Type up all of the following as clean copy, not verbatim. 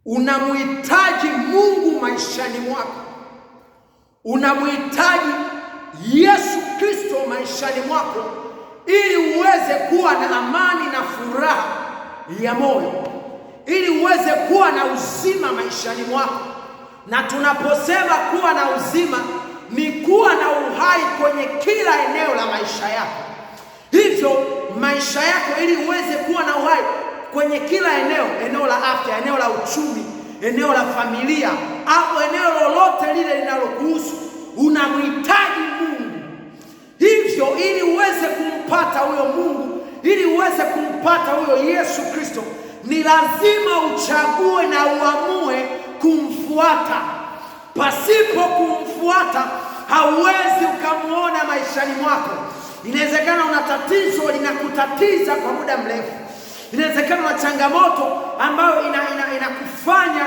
unamhitaji Mungu maishani mwako, unamhitaji Yesu Kristo maishani mwako, ili uweze kuwa na amani na furaha ya moyo, ili uweze kuwa na uzima maishani mwako. Na tunaposema kuwa na uzima, ni kuwa na uhai kwenye kila eneo la maisha yako. Hivyo maisha yako, ili uweze kuwa na uhai kwenye kila eneo la afya, eneo la uchumi, eneo la familia, au eneo lolote lile linalokuhusu, unamhitaji Mungu. Hivyo ili uweze kumpata huyo Mungu, ili uweze kumpata huyo Yesu Kristo, ni lazima uchague na uamue kumfuata. Pasipo kumfuata hauwezi ukamuona maishani mwako. Inawezekana una tatizo linakutatiza kwa muda mrefu. Inawezekana una changamoto ambayo inakufanya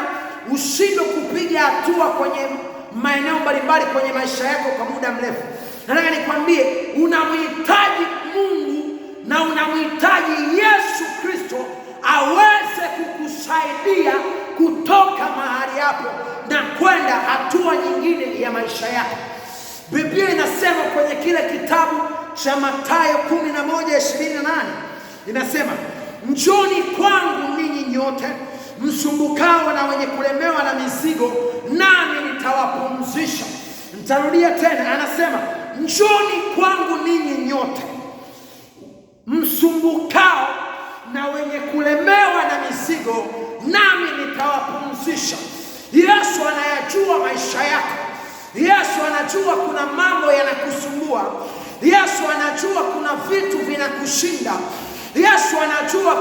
ushindwe kupiga hatua kwenye maeneo mbalimbali kwenye maisha yako kwa muda mrefu. Nataka nikwambie, unamhitaji Mungu na unamhitaji Yesu Kristo aweze kukusaidia kutoka mahali hapo na kwenda hatua nyingine ya maisha yako. Biblia inasema kwenye kile kitabu cha Mathayo 11:28, inasema, njoni kwangu ninyi nyote msumbukao na wenye kulemewa na mizigo, nami nitawapumzisha. Nitarudia tena, anasema, njoni kwangu ninyi nyote msumbukao na wenye kulemewa na mizigo, nami nitawapumzisha. Yesu anayajua maisha yako. Yesu anajua kuna mambo yanakusumbua. Yesu anajua kuna vitu vinakushinda. Yesu anajua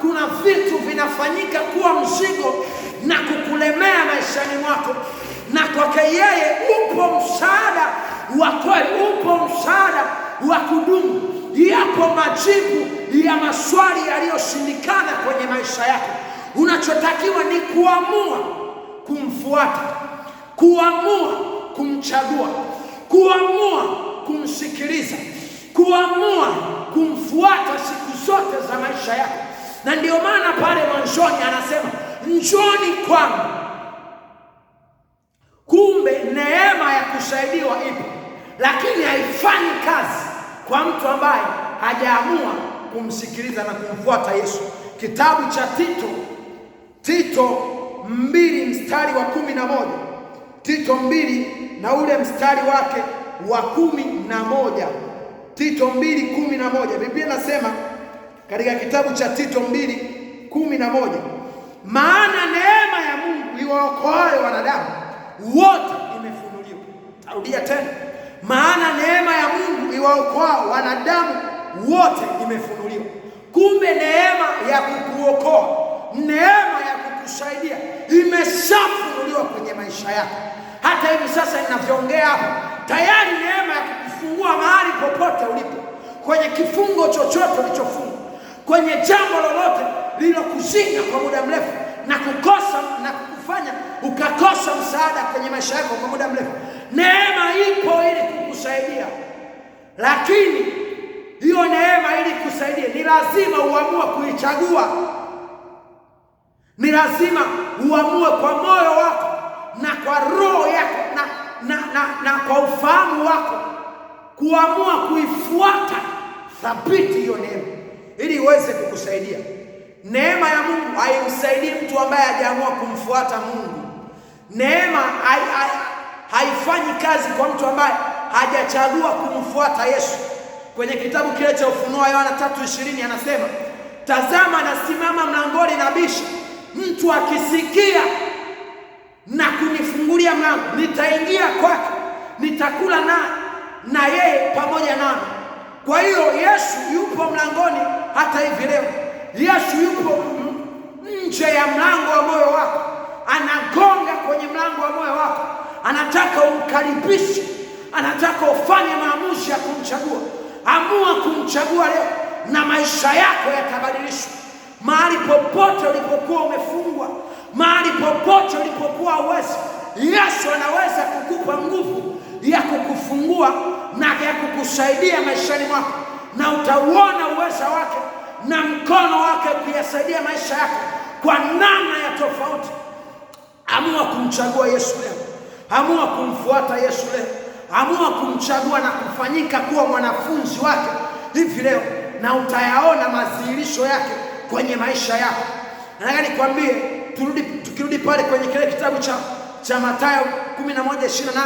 kuna vitu vinafanyika kuwa mzigo na kukulemea maishani mwako. Na kwake yeye upo msaada wa kweli, upo msaada wa kudumu. Yapo majibu ya maswali yaliyoshindikana kwenye maisha yako. Unachotakiwa ni kuamua kumfuata, kuamua kumchagua, kuamua kumsikiliza, kuamua kumfuata siku zote za maisha yako. Na ndio maana pale mwanzoni anasema, njoni kwangu. Kumbe neema ya kusaidiwa ipo, lakini haifanyi kazi kwa mtu ambaye hajaamua kumsikiliza na kumfuata Yesu. Kitabu cha Tito 2 mstari wa 11. Tito 2 na ule mstari wake wa 11. Tito 2:11. Biblia inasema katika kitabu cha Tito 2:11, maana neema ya Mungu iwaokoayo wanadamu wote imefunuliwa. Tarudia tena, maana neema ya Mungu iwaokoayo wanadamu wote imefunuliwa. Kumbe neema ya kukuokoa, neema ya kukusaidia imeshafunuliwa kwenye maisha yako. Hata hivi sasa ninavyoongea hapa, tayari neema ya kukufungua mahali popote ulipo, kwenye kifungo chochote ulichofungwa, kwenye jambo lolote lililokuzinga kwa muda mrefu na kukosa na kukufanya ukakosa msaada kwenye maisha yako kwa muda mrefu. Neema ipo ili kukusaidia, lakini hiyo neema ili kukusaidia ni lazima uamue kuichagua. Ni lazima uamue kwa moyo wako na kwa roho yako na kwa ufahamu wako, kuamua kuifuata thabiti hiyo neema ili iweze kukusaidia. Neema ya Mungu haimsaidii mtu ambaye hajaamua kumfuata Mungu. Neema haifanyi kazi kwa mtu ambaye hajachagua kumfuata Yesu. Kwenye kitabu kile cha Ufunuo Yohana 3:20 anasema, tazama nasimama mlangoni nabisha, mtu akisikia na kunifungulia mlango, nitaingia kwake, nitakula na yeye pamoja nami. Kwa hiyo Yesu yupo mlangoni hata hivi leo. Yesu yupo nje ya mlango wa moyo wako, anagonga kwenye mlango wa moyo wako, anataka umkaribishe, anataka ufanye maamuzi ya kumchagua. Amua kumchagua leo na maisha yako yatabadilishwa. Mahali popote ulipokuwa umefungwa, mahali popote ulipokuwa uwezi, Yesu anaweza kukupa nguvu ya kukufungua na ya kukusaidia maishani mwako, na utauona uwezo wake na mkono wake kuyasaidia maisha yako kwa namna ya tofauti. kumchagua Yesu leo. Amua kumfuata Yesu leo. Amua kumchagua na kufanyika kuwa mwanafunzi wake hivi leo, na utayaona madhihirisho yake kwenye maisha yako. Nataka nikwambie, tukirudi pale kwenye kile kitabu cha Mathayo 11:28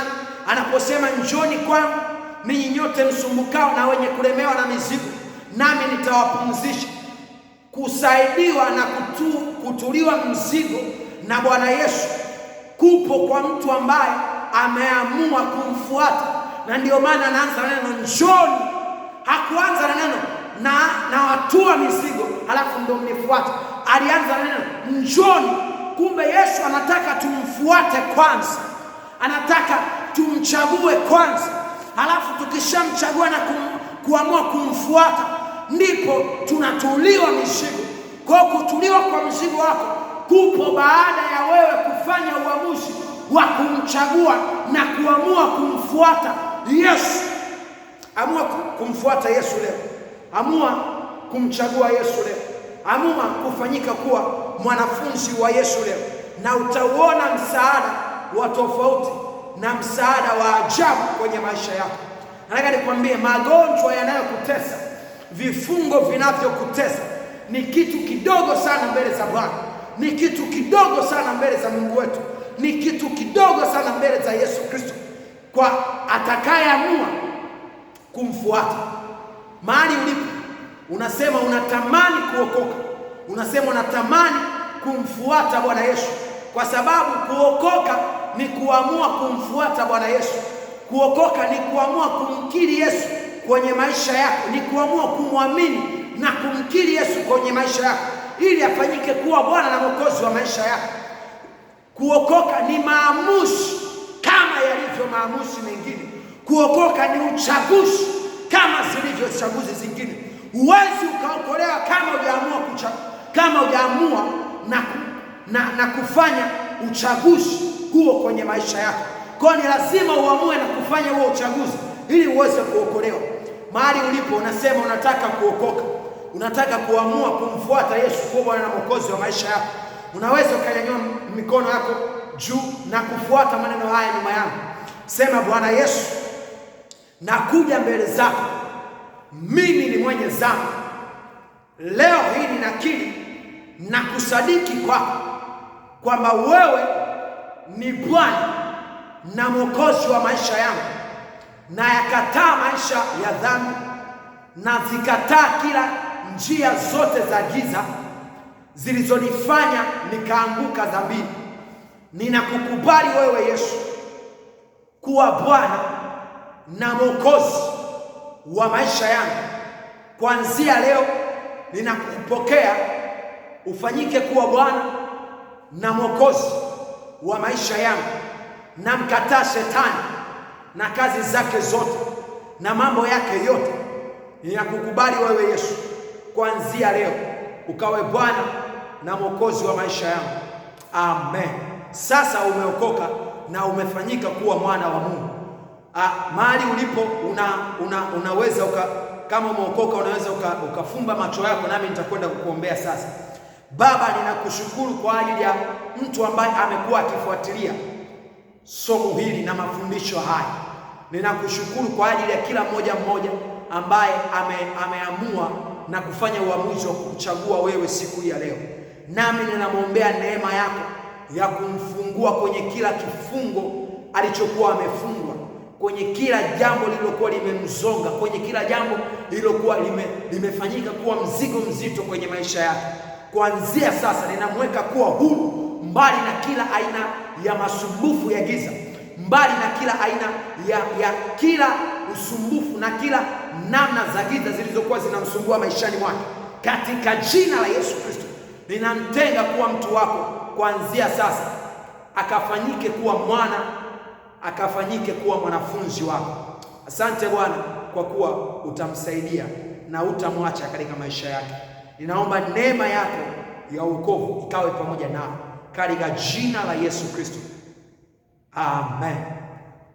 anaposema, njoni kwangu ninyi nyote msumbukao na wenye kulemewa na mizigo, nami nitawapumzisha. Kusaidiwa na kutuliwa mzigo na Bwana Yesu kupo kwa mtu ambaye ameamua kumfuata. Na ndio maana anaanza neno njoni. Hakuanza na neno na watua mizigo halafu ndio mnifuate. Alianza na neno njoni. Kumbe Yesu anataka tumfuate kwanza, anataka tumchague kwanza, halafu tukishamchagua na kuamua kumfuata, ndipo tunatuliwa mizigo. Kwa kutuliwa kwa mzigo wako kupo baada ya wewe kufanya uamuzi wa kumchagua na kuamua kumfuata Yesu. Amua kumfuata Yesu leo. Amua kumchagua Yesu leo. Amua kufanyika kuwa mwanafunzi wa Yesu leo, na utauona msaada wa tofauti na msaada wa ajabu kwenye maisha yako. Nataka nikwambie, magonjwa yanayokutesa, vifungo vinavyokutesa ni kitu kidogo sana mbele za Bwana. Ni kitu kidogo sana mbele za Mungu wetu. Ni kitu kidogo sana mbele za Yesu Kristo, kwa atakayeamua kumfuata. Mahali ulipo unasema unatamani kuokoka, unasema unatamani kumfuata Bwana Yesu, kwa sababu kuokoka ni kuamua kumfuata Bwana Yesu. Kuokoka ni kuamua kumkiri Yesu kwenye maisha yako, ni kuamua kumwamini na kumkiri Yesu kwenye maisha yako ili afanyike kuwa Bwana na Mwokozi wa maisha yako. Kuokoka ni maamuzi kama yalivyo maamuzi mengine. Kuokoka ni uchaguzi kama zilivyo chaguzi zingine. Huwezi ukaokolewa kama hujaamua na kufanya uchaguzi huo kwenye maisha yako. Kwa ni lazima uamue na kufanya huo uchaguzi ili uweze kuokolewa. Mahali ulipo unasema unataka kuokoka, unataka kuamua kumfuata Yesu kuwa Bwana na Mwokozi wa maisha yako. Unaweza ukanyanyua mikono yako juu na kufuata maneno haya nyuma yangu. Sema, Bwana Yesu, nakuja mbele zako, mimi ni mwenye dhambi. Leo hii ninakiri na kusadiki kwako kwamba wewe ni Bwana na Mwokozi wa maisha yangu. Na yakataa maisha ya dhambi, na zikataa kila njia zote za giza zilizonifanya nikaanguka dhambini. Ninakukubali wewe Yesu kuwa Bwana na Mwokozi wa maisha yangu. Kuanzia leo ninakupokea ufanyike kuwa Bwana na Mwokozi wa maisha yangu. Namkataa shetani na kazi zake zote na mambo yake yote. Ninakukubali wewe Yesu, kuanzia leo ukawe Bwana na Mwokozi wa maisha yangu. Amen. Sasa umeokoka na umefanyika kuwa mwana wa Mungu. Mahali ulipo unaweza kama umeokoka unaweza ukafumba macho yako, nami nitakwenda kukuombea sasa. Baba, ninakushukuru kwa ajili ya mtu ambaye amekuwa akifuatilia somo hili na mafundisho haya. Ninakushukuru kwa ajili ya kila mmoja ambaye ameamua na kufanya uamuzi wa kuchagua wewe siku hii ya leo. Nami ninamwombea neema yako ya kumfungua kwenye kila kifungo alichokuwa amefungwa, kwenye kila jambo lililokuwa limemzonga, kwenye kila jambo lililokuwa limefanyika kuwa mzigo mzito kwenye maisha yake. Kuanzia sasa ninamweka kuwa huru, mbali na kila aina ya masumbufu ya giza, mbali na kila aina ya kila usumbufu na kila namna za giza zilizokuwa zinamsumbua maishani mwake. Katika jina la Yesu Kristo ninamtenga kuwa mtu wako kuanzia sasa, akafanyike kuwa mwana, akafanyike kuwa mwanafunzi wako. Asante Bwana kwa kuwa utamsaidia na utamwacha katika maisha yake. Ninaomba neema yako ya wokovu ikawe pamoja nao katika jina la Yesu Kristo. Amen.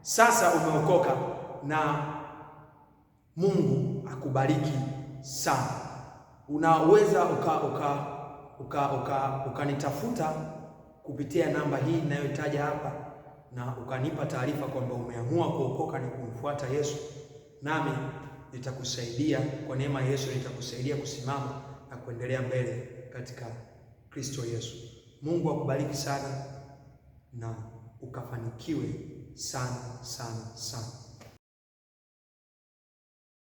Sasa umeokoka na Mungu akubariki sana. Unaweza ukanitafuta kupitia namba hii ninayotaja hapa, na ukanipa taarifa kwamba umeamua kuokoka na kumfuata Yesu, nami nitakusaidia kwa neema ya Yesu, nitakusaidia kusimama na kuendelea mbele katika Kristo Yesu. Mungu akubariki sana na ukafanikiwe sana sana sana.